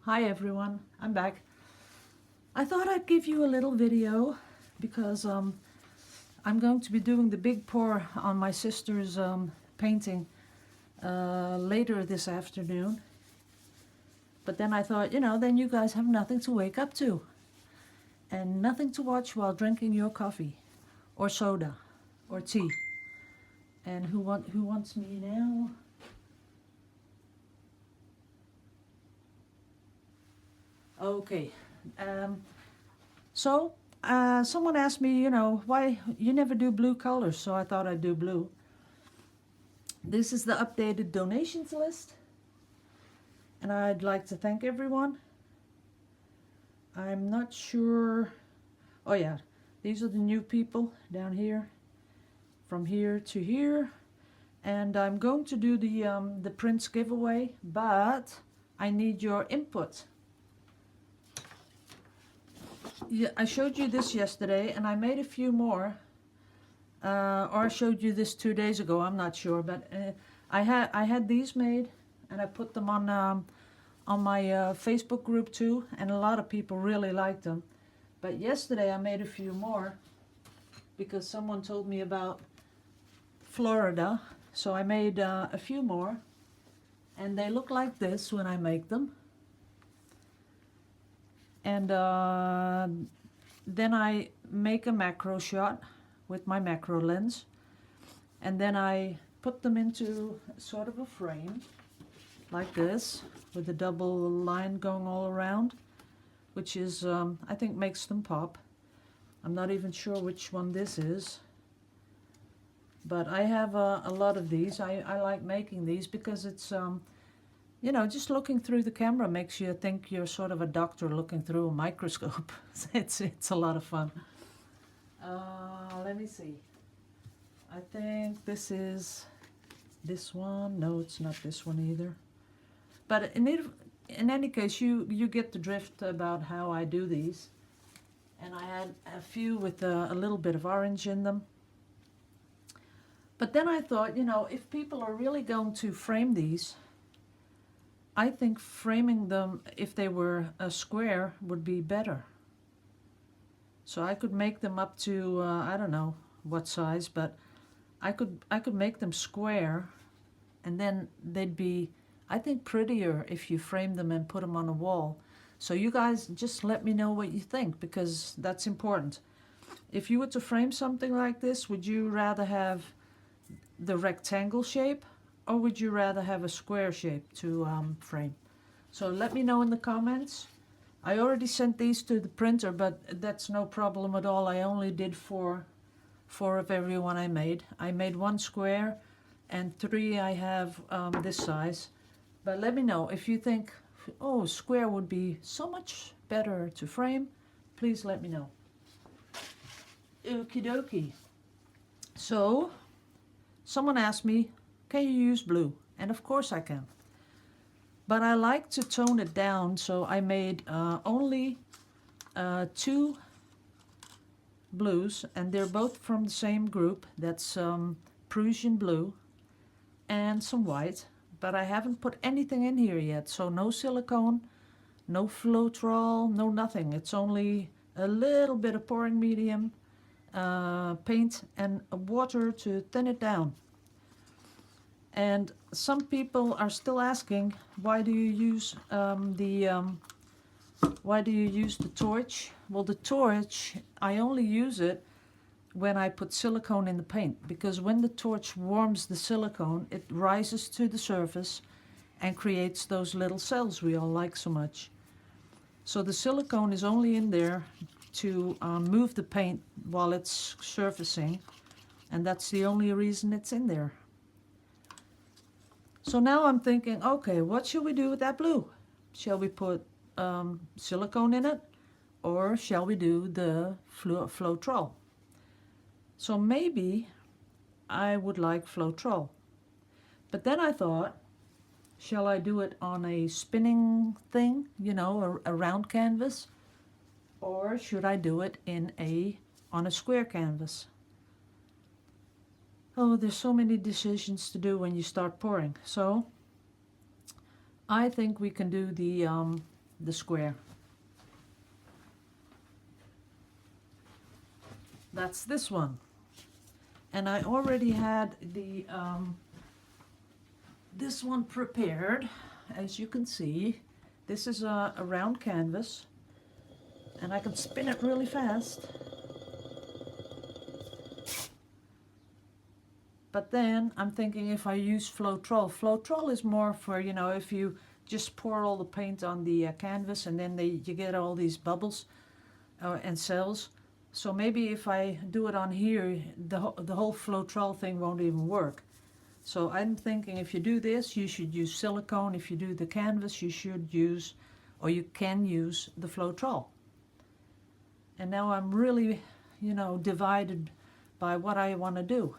Hi everyone, I'm back. I thought I'd give you a little video because I'm going to be doing the big pour on my sister's painting later this afternoon. But then I thought, then you guys have nothing to wake up to and nothing to watch while drinking your coffee or soda or tea. And who wants me now? Okay. So someone asked me, why you never do blue colors, so I thought I'd do blue. This is the updated donations list, and I'd like to thank everyone. I'm not sure. Oh yeah, these are the new people down here, from here to here, and I'm going to do the prints giveaway, but I need your input. Yeah, I showed you this yesterday, and I made a few more. Or I showed you this 2 days ago. I'm not sure, but I had these made, and I put them on my Facebook group too, and a lot of people really liked them. But yesterday I made a few more because someone told me about Florida, so I made a few more, and they look like this when I make them. And then I make a macro shot with my macro lens, and then I put them into sort of a frame like this with a double line going all around, which is I think makes them pop. I'm not even sure which one this is, but I have a lot of these. I like making these because it's just looking through the camera makes you think you're sort of a doctor looking through a microscope. It's a lot of fun. Let me see. I think this is this one. No, it's not this one either. But in any case, you get the drift about how I do these. And I had a few with a little bit of orange in them. But then I thought, if people are really going to frame these, I think framing them, if they were a square, would be better. So I could make them up to, I don't know what size, but I could make them square, and then they'd be, I think, prettier if you frame them and put them on a wall. So you guys just let me know what you think, because that's important. If you were to frame something like this, would you rather have the rectangle shape, or would you rather have a square shape to frame? So let me know in the comments. I already sent these to the printer, but that's no problem at all. I only did four of every one I made. I made one square and 3 I have this size. But let me know if you think, oh, square would be so much better to frame. Please let me know. Okie dokie. So someone asked me, can you use blue? And of course I can. But I like to tone it down, so I made only 2 blues, and they're both from the same group. That's Prussian blue and some white, but I haven't put anything in here yet, so no silicone, no Floetrol, no nothing. It's only a little bit of pouring medium, paint and water to thin it down. And some people are still asking, why do you use the torch? Well, the torch, I only use it when I put silicone in the paint, because when the torch warms the silicone, it rises to the surface and creates those little cells we all like so much. So the silicone is only in there to move the paint while it's surfacing, and that's the only reason it's in there. So now I'm thinking, okay, what should we do with that blue? Shall we put silicone in it, or shall we do the Floetrol? So maybe I would like Floetrol. But then I thought, shall I do it on a spinning thing, a round canvas, or should I do it on a square canvas? Oh, there's so many decisions to do when you start pouring. So I think we can do the square. That's this one. And I already had the this one prepared. As you can see, this is a round canvas, and I can spin it really fast. But then I'm thinking if I use Floetrol is more for, you know, if you just pour all the paint on the canvas and then you get all these bubbles and cells. So maybe if I do it on here, the whole Floetrol thing won't even work. So I'm thinking if you do this, you should use silicone. If you do the canvas, you should use, or you can use the Floetrol. And now I'm really, you know, divided by what I want to do.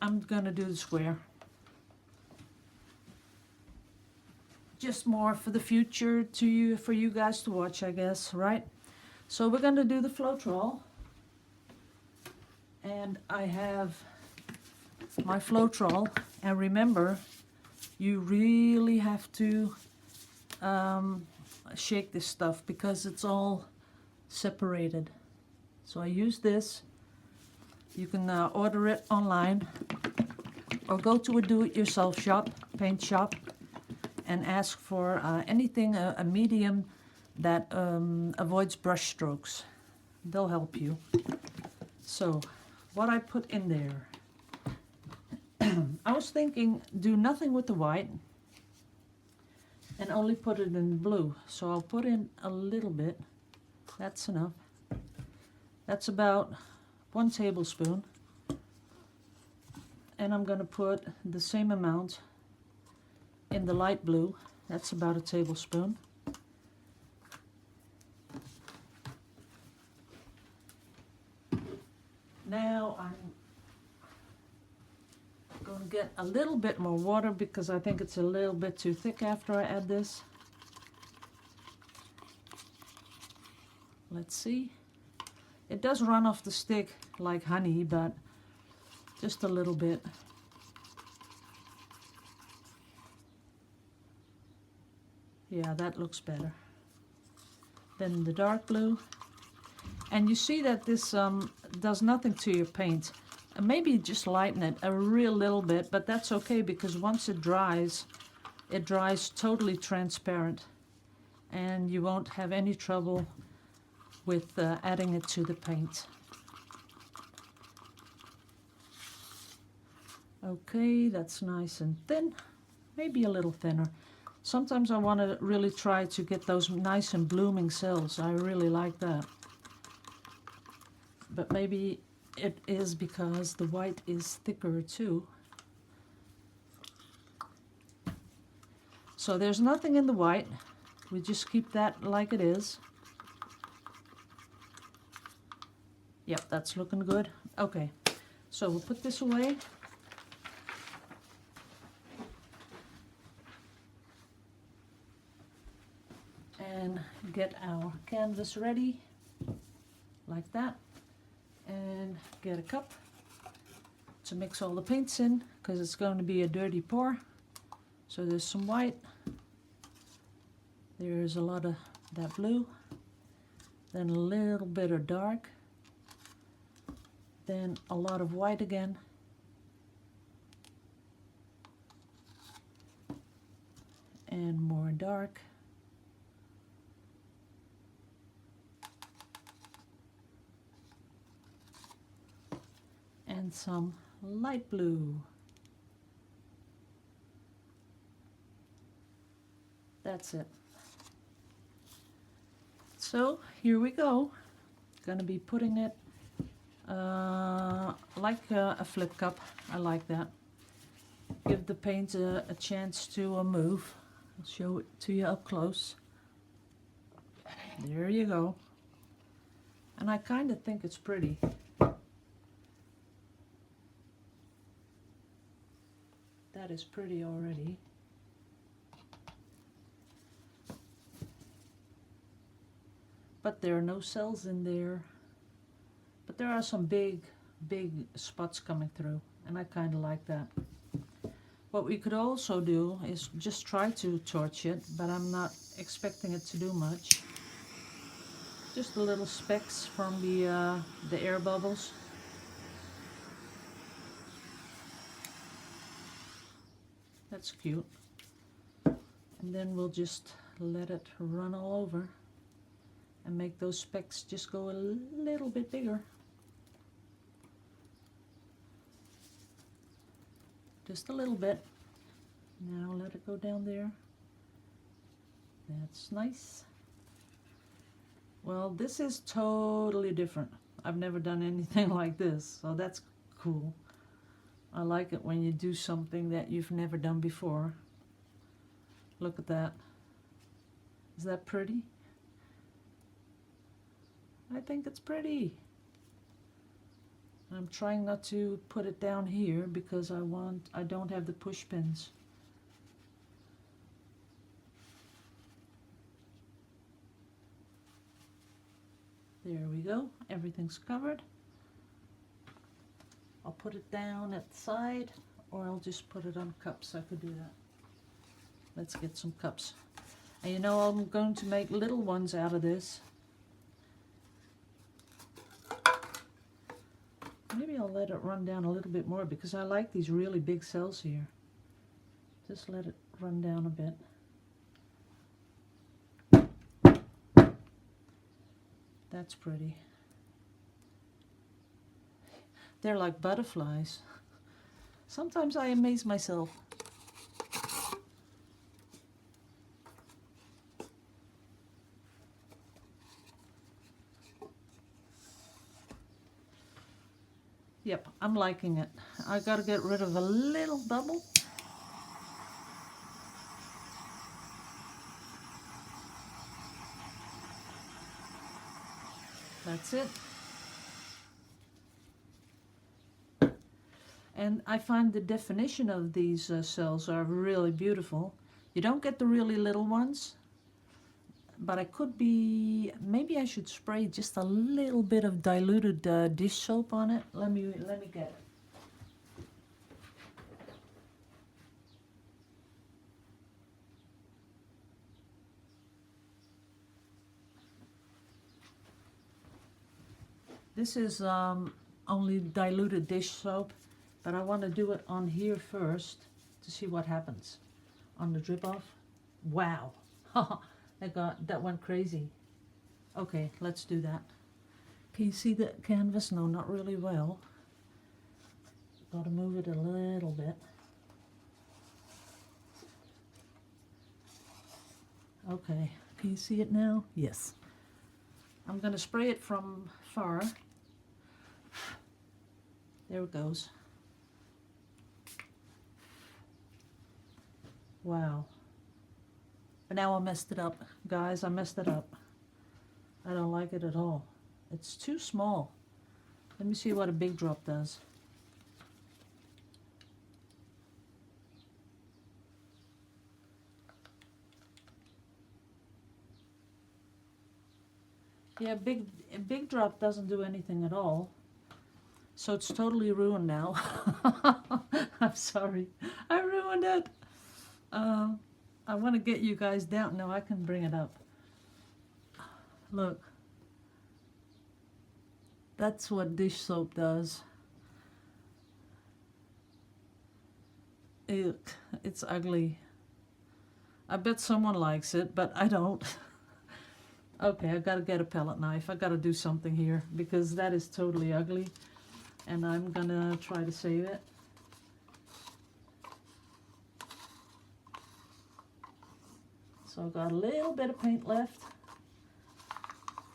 I'm going to do the square. Just more for the future for you guys to watch, I guess, right? So we're going to do the Floetrol. And I have my Floetrol. And remember, you really have to shake this stuff because it's all separated. So I use this. You can order it online or go to a do-it-yourself shop, paint shop, and ask for anything, a medium that avoids brush strokes. They'll help you. So what I put in there, I was thinking do nothing with the white and only put it in blue. So I'll put in a little bit. That's enough. That's about 1 tablespoon, and I'm going to put the same amount in the light blue. That's about 1 tablespoon. Now I'm going to get a little bit more water because I think it's a little bit too thick after I add this. Let's see. It does run off the stick like honey, but just a little bit. Yeah, that looks better. Then the dark blue. And you see that this does nothing to your paint. Maybe just lighten it a real little bit, but that's okay because once it dries totally transparent. And you won't have any trouble with adding it to the paint. Okay, that's nice and thin, maybe a little thinner. Sometimes I want to really try to get those nice and blooming cells. I really like that. But maybe it is because the white is thicker too. So there's nothing in the white. We just keep that like it is. Yep, that's looking good. Okay, so we'll put this away. And get our canvas ready, like that. And get a cup to mix all the paints in, because it's going to be a dirty pour. So there's some white. There's a lot of that blue. Then a little bit of dark. Then a lot of white again. And more dark. And some light blue. That's it. So here we go. Gonna be putting it like a flip cup. I like that. Give the paint a chance to move. I'll show it to you up close. There you go. And I kind of think it's pretty. That is pretty already. But there are no cells in there. But there are some big spots coming through, and I kind of like that. What we could also do is just try to torch it, but I'm not expecting it to do much. Just the little specks from the air bubbles. That's cute. And then we'll just let it run all over and make those specks just go a little bit bigger. Just a little bit. Now let it go down there. That's nice. Well, this is totally different. I've never done anything like this, so that's cool. I like it when you do something that you've never done before. Look at that. Is that pretty? I think it's pretty. I'm trying not to put it down here because I don't have the push pins. There we go. Everything's covered. I'll put it down at the side, or I'll just put it on cups. I could do that. Let's get some cups. And you know, I'm going to make little ones out of this. Maybe I'll let it run down a little bit more because I like these really big cells here. Just let it run down a bit. That's pretty. They're like butterflies. Sometimes I amaze myself. Yep, I'm liking it. I gotta get rid of a little bubble. That's it. And I find the definition of these cells are really beautiful. You don't get the really little ones, but maybe I should spray just a little bit of diluted dish soap on it. Let me get it. This is only diluted dish soap, but I want to do it on here first to see what happens on the drip off. Wow, that went crazy. Okay, let's do that. Can you see the canvas? No, not really well. Got to move it a little bit. Okay, can you see it now? Yes. I'm going to spray it from far. There it goes. Wow. But now I messed it up. Guys, I messed it up. I don't like it at all. It's too small. Let me see what a big drop does. Yeah, a big drop doesn't do anything at all. So it's totally ruined now. I'm sorry. I ruined it. I want to get you guys down. No, I can bring it up. Look. That's what dish soap does. Ew, it's ugly. I bet someone likes it, but I don't. Okay, I gotta get a palette knife. I gotta do something here because that is totally ugly. And I'm gonna try to save it. So I've got a little bit of paint left,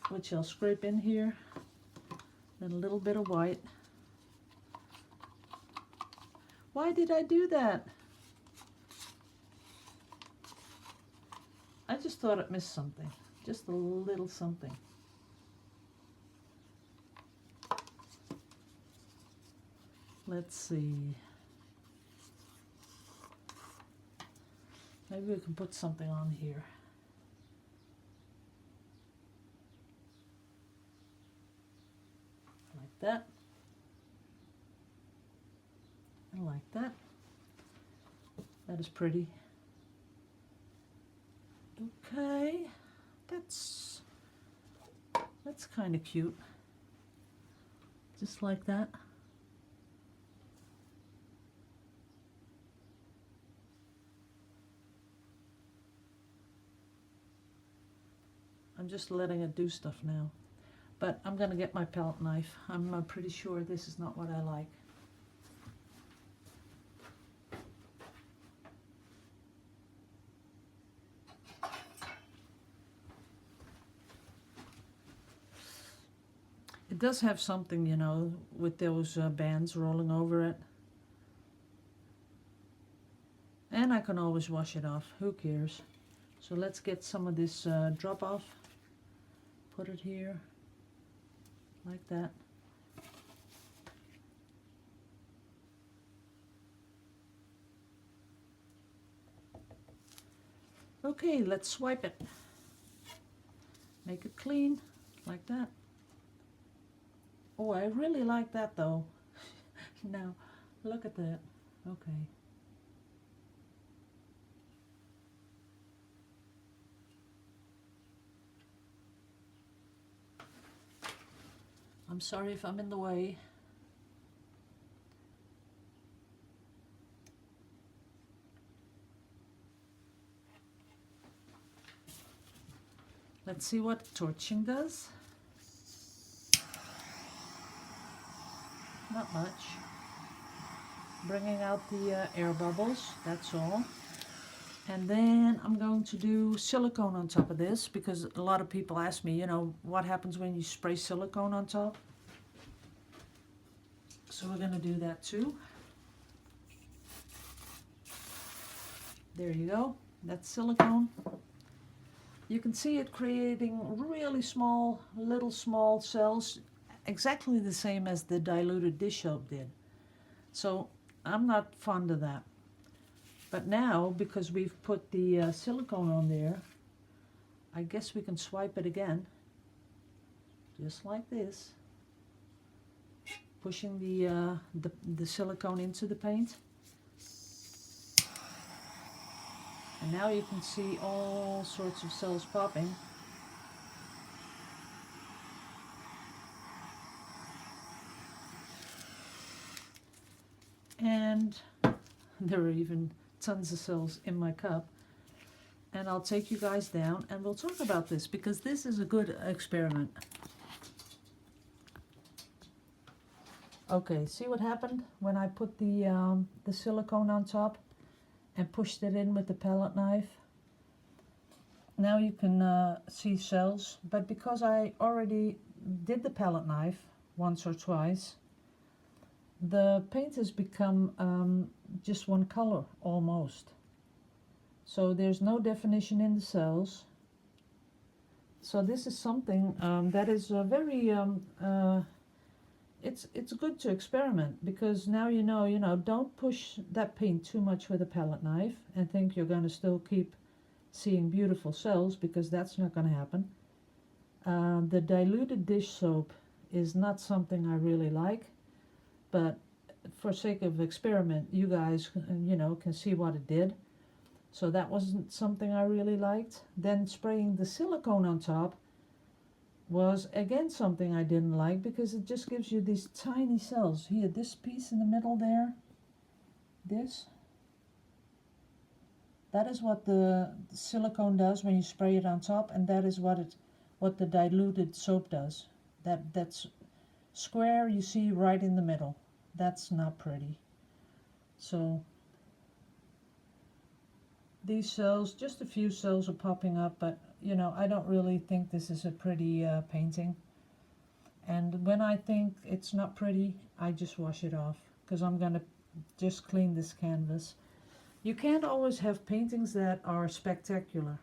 which I'll scrape in here. Then a little bit of white. Why did I do that? I just thought it missed something. Just a little something. Let's see. Maybe we can put something on here. Like that. And like that. That is pretty. Okay, that's kind of cute. Just like that. I'm just letting it do stuff now. But I'm going to get my palette knife. I'm pretty sure this is not what I like. It does have something, you know, with those bands rolling over it. And I can always wash it off. Who cares? So let's get some of this drop off. Put it here. Like that. Okay, let's swipe it. Make it clean, like that. Oh, I really like that though. Now, look at that. Okay. I'm sorry if I'm in the way. Let's see what torching does. Not much. Bringing out the air bubbles, that's all. And then I'm going to do silicone on top of this, because a lot of people ask me, you know, what happens when you spray silicone on top? So we're going to do that too. There you go. That's silicone. You can see it creating really small, little small cells, exactly the same as the diluted dish soap did. So I'm not fond of that. But now, because we've put the silicone on there, I guess we can swipe it again, just like this, pushing the silicone into the paint. And now you can see all sorts of cells popping. And there are even tons of cells in my cup. And I'll take you guys down and we'll talk about this, because this is a good experiment. Okay, see what happened when I put the silicone on top and pushed it in with the palette knife? Now you can see cells, but because I already did the palette knife once or twice, the paint has become just one color almost. So there's no definition in the cells. So this is something that is very it's good to experiment, because now you know, don't push that paint too much with a palette knife and think you're going to still keep seeing beautiful cells, because that's not going to happen. The diluted dish soap is not something I really like, but for sake of experiment, you guys, you know, can see what it did. So that wasn't something I really liked. Then spraying the silicone on top was again something I didn't like, because it just gives you these tiny cells. Here, this piece in the middle there, that is what the silicone does when you spray it on top, and that is what the diluted soap does. That's square you see right in the middle. That's not pretty. So these cells, just a few cells are popping up, but you know, I don't really think this is a pretty painting. And when I think it's not pretty, I just wash it off, because I'm going to just clean this canvas. You can't always have paintings that are spectacular.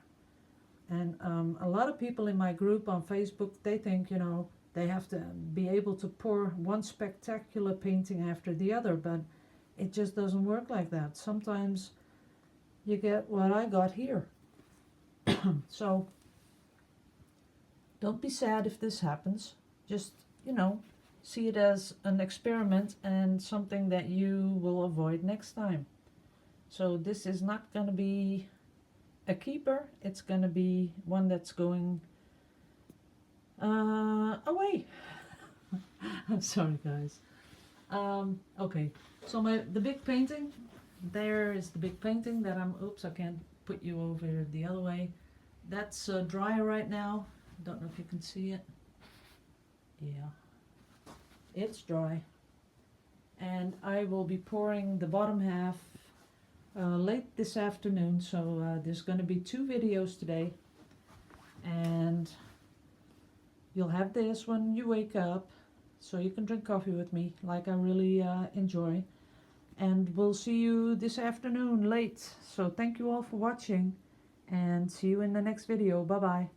And a lot of people in my group on Facebook, they think, you know, they have to be able to pour one spectacular painting after the other, but it just doesn't work like that. Sometimes you get what I got here. So don't be sad if this happens. Just, you know, see it as an experiment and something that you will avoid next time. So this is not going to be a keeper. It's going to be one that's going away. I'm sorry, guys. Okay, so the big painting, there is the big painting that oops, I can't put you over the other way. That's dry right now. Don't know if you can see it. Yeah, it's dry. And I will be pouring the bottom half late this afternoon, so there's going to be 2 videos today. And you'll have this when you wake up, so you can drink coffee with me, like I really enjoy. And we'll see you this afternoon late. So thank you all for watching, and see you in the next video. Bye bye.